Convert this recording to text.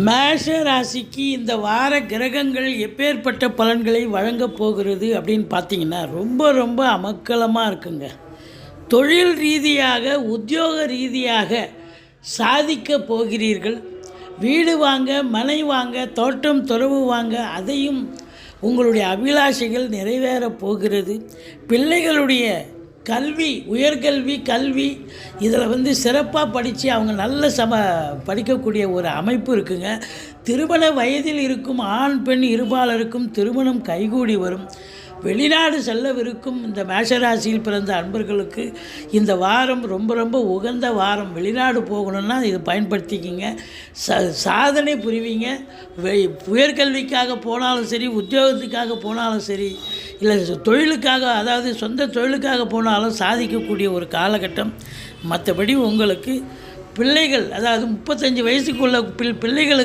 மேஷ ராசிக்கு இந்த வார கிரகங்கள் எப்பேற்பட்ட பலன்களை வழங்கப் போகிறது அப்படின்னு பார்த்தீங்கன்னா ரொம்ப ரொம்ப அமக்கலமாக இருக்குங்க. தொழில் ரீதியாக உத்தியோக ரீதியாக சாதிக்க போகிறீர்கள். வீடு வாங்க, மனை வாங்க, தோட்டம் துறவு வாங்க, அதையும் உங்களுடைய அபிலாஷைகள் நிறைவேறப் போகிறது. பிள்ளைகளுடைய கல்வி, கல்வி இதில் சிறப்பாக படித்து அவங்க நல்ல படிக்கக்கூடிய ஒரு அமைப்பு இருக்குங்க. திருமண வயதில் இருக்கும் ஆண் பெண் இருபாலருக்கும் திருமணம் கைகூடி வரும். வெளிநாடு செல்லவிருக்கும் இந்த மேஷராசியில் பிறந்த அன்பர்களுக்கு இந்த வாரம் ரொம்ப ரொம்ப உகந்த வாரம். வெளிநாடு போகணுன்னா இது பயன்படுத்திக்கிங்க. சாதனை புரிவீங்க. உயர்கல்விக்காக போனாலும் சரி, உத்தியோகத்துக்காக போனாலும் சரி, இல்லை தொழிலுக்காக, அதாவது சொந்த தொழிலுக்காக போனாலும் சாதிக்கக்கூடிய ஒரு காலகட்டம். மற்றபடி உங்களுக்கு பிள்ளைகள், அதாவது 35 வயசுக்குள்ள பிள்ளைகளுக்கு